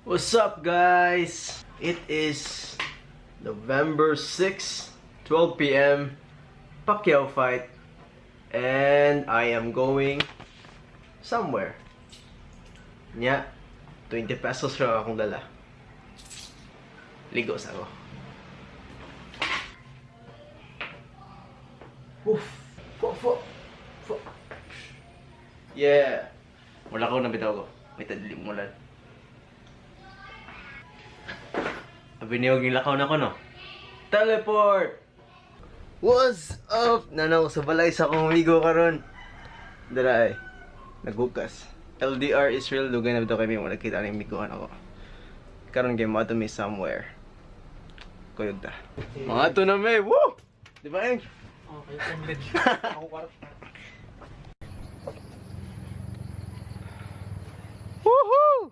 What's up, guys? It is November 6, 12 p.m. Pacquiao fight, and I am going somewhere. Nya, 20 pesos lang akong dala. Ligos ako. Woof! Yeah! Wala ko nabitaw ko. May tadlim mo lang. Abiniyog yung lakaw na ko, no? Teleport! What's up? Nanaw sa balay sa akong amigo karon. Dala ay. Nagbukas. LDR Israel. Lugay na bito kami. Wala kita na yung amigohan ako. Karon kayo mga me somewhere. Kuyog ta. Mga ito na may. Woo! Di ba yung? Okay, tended. Ako kwarta. Woohoo!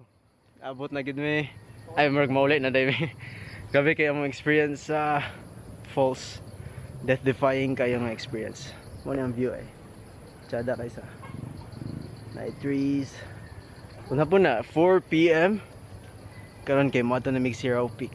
Abot na gid me. Ay, marag maulit na dahil grabe kayo mong experience sa falls. Death-defying kayo ng experience. Muna ang view eh. Tsada kayo sa night trees. Una po na, 4 p.m. Karon kay Mato na Mixiraw Peak.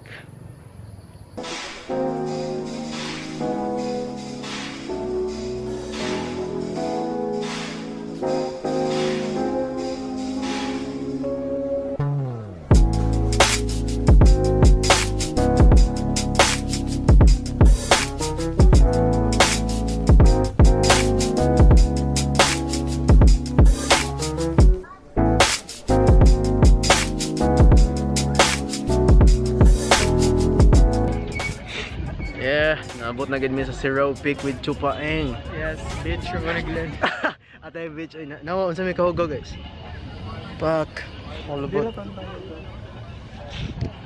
Yeah, naabot na gid mi sa Siraw Peak with Chupaeng. Yes, bitch, yung naglan. Atay beach ay nawa unsa may kahugo guys. Fuck. All about.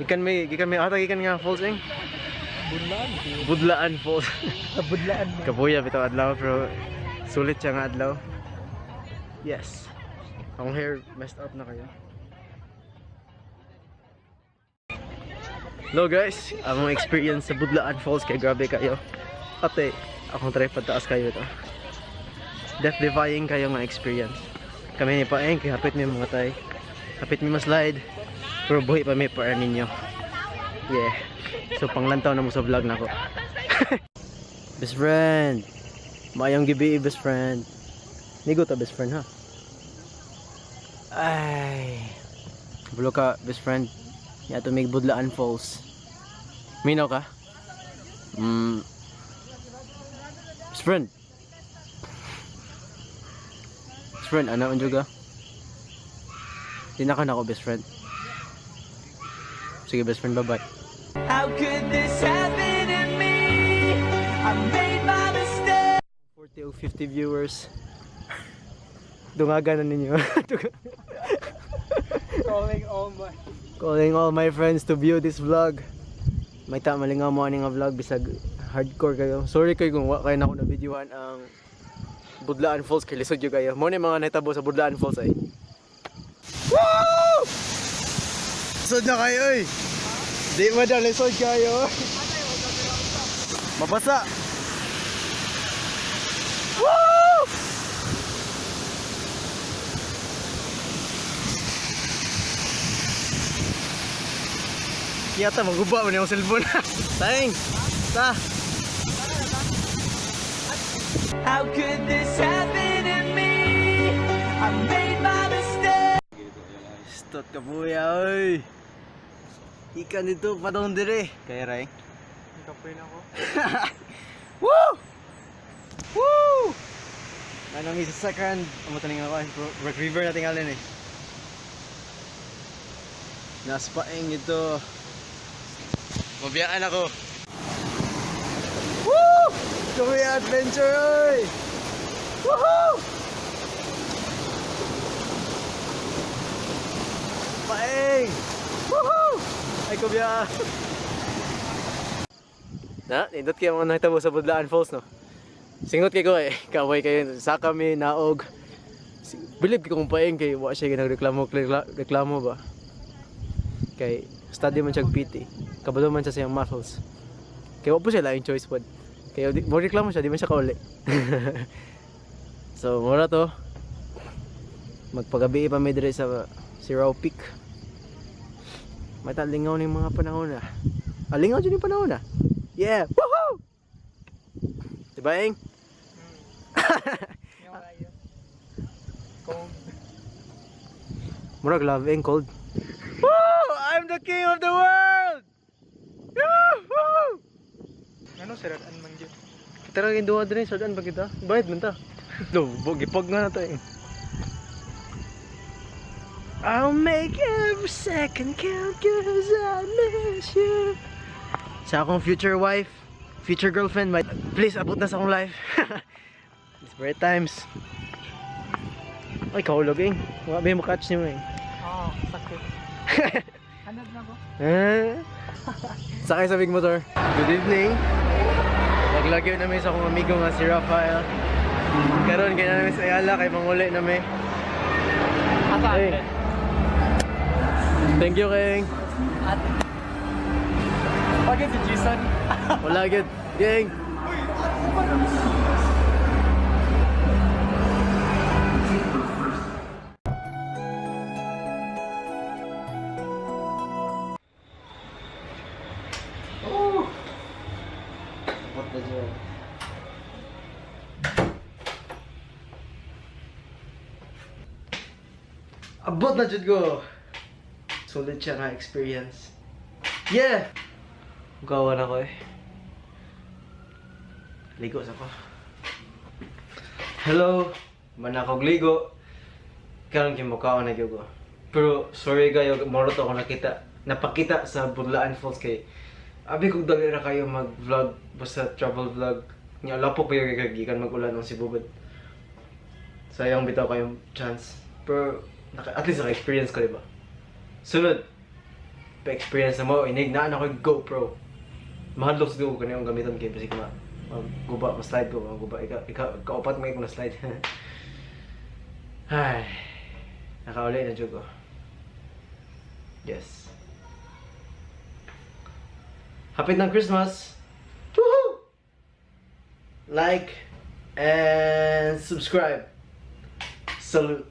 Gikan may ata gikan nga falls eng. Budlaan. Budlaan falls. Budlaan. Kabuya bitaw adlaw pero sulit siya nga adlaw. Yes. Ang hair messed up na kayo. Hello guys, ang experience sa Budlaan Falls kay grabe kayo. Ate, akong try pataas kayo ito. Death-defying kayo nga experience. Kami ni Paeng, kay hapit mi mga tay. Hapit mi ma-slide. Pero buhi pa mi para ninyo. Yeah. So panglantaw na mo sa vlog na ko. Best friend. Mayong gibi best friend. Nigo ta best friend ha. Ay. Bulo ka best friend. Yato may Budlaan Falls. Minaw ka? Best friend. Best friend, ano ang juga? Tinakan ako best friend. Sige best friend, bye bye. How could this happen to me? I made my mistake. 40 o 50 viewers. Dungaga na ninyo. Calling all my friends to view this vlog. May malingaw mo aning nga vlog bisag hardcore kayo. Sorry kayo kung wa kayo na ako na videohan ang Budlaan Falls kay lisod yung kayo. Mo ni mga nahitabo sa Budlaan Falls ay. Woo! Lisod na kayo eh. Di mo daw lisod kayo. Mabasa. Woo! Yata maguba mo na yung cellphone. Tayeng! Ta! How could this happen to me? I made my mistake. Stot ka buya oy. Ikan dito padong dire. Kaya ray. Kapoy na ako. Woo! Woo! Nanong isa second. Amo taning ako. River na tingalin eh. Naspaeng ito. Mabiyaan ako. Woo! Kami adventure oy! Woohoo! Paeng! Woohoo! Ay kubiya! Na, nindot kayo mga nakitabo sa Budlaan Falls, no? Singot kayo eh. Kaway kayo. Sa kami, naog. Bilib kayo kung paeng kayo. Wa siya reklamo ba? Kay study man siya PT. Kabalo man siya sa iyang muscles. Kaya wala po siya laing choice pod. Kaya mo reklamo siya, di man siya kauli. So, mura to. Magpagabi pa may dire sa Siraw Peak. May talingaw ng mga panahon na. Lingaw dyan yung panahon na. Yeah! Woohoo! Diba, Eng? Yung kayo. Cold. Murag love, Eng, cold. Woo! I'm the king of the world! Woohoo! Ano, siratan man dyan? Kita rin duwa din, saan ba kita? Bayad man ta. No, gipag nga na to, Eng. I'll make every second count cause I miss you. Sa akong future wife, future girlfriend, please abot na sa akong life. Desperate times. Ay, kahulog, Eng. Wala ba yung makatch niyo, Eng? Oo, sakit. Hanad na ko. Sakay sa big motor. Good evening. Naglagyo namin sa akong amigo nga si Rafael. Karon kaya namin sa Ayala kay manguli namin. Asa? Hey. Thank you, King. At pagin si Jason. Wala good. King. Abot na jud ko. Solid siya nga experience. Yeah! Gawa na ko eh. Ligo sa ko. Hello! Man akong ligo. Karon kimukhaon na gyud ko. Pero sorry kayo, morot ako napakita sa Budlaan Falls kay abi kog dali ra kayo mag-vlog basta travel vlog. Nya lapo pa yung gikan mag-ulan ng Sibugod. Sayang bitaw kayong chance. Pero at least naka-experience ko, diba? Sunod, pa-experience na mo, inignaan ako yung GoPro. Mahadlok siguro ko kaniyang gamitan kayo kasi kung guba, ma-slide ko, guba, kaupat mo yung na-slide. Ay, nakauli na dyan ko. Yes. Hapit ng Christmas! Woohoo! Like and subscribe. Salute.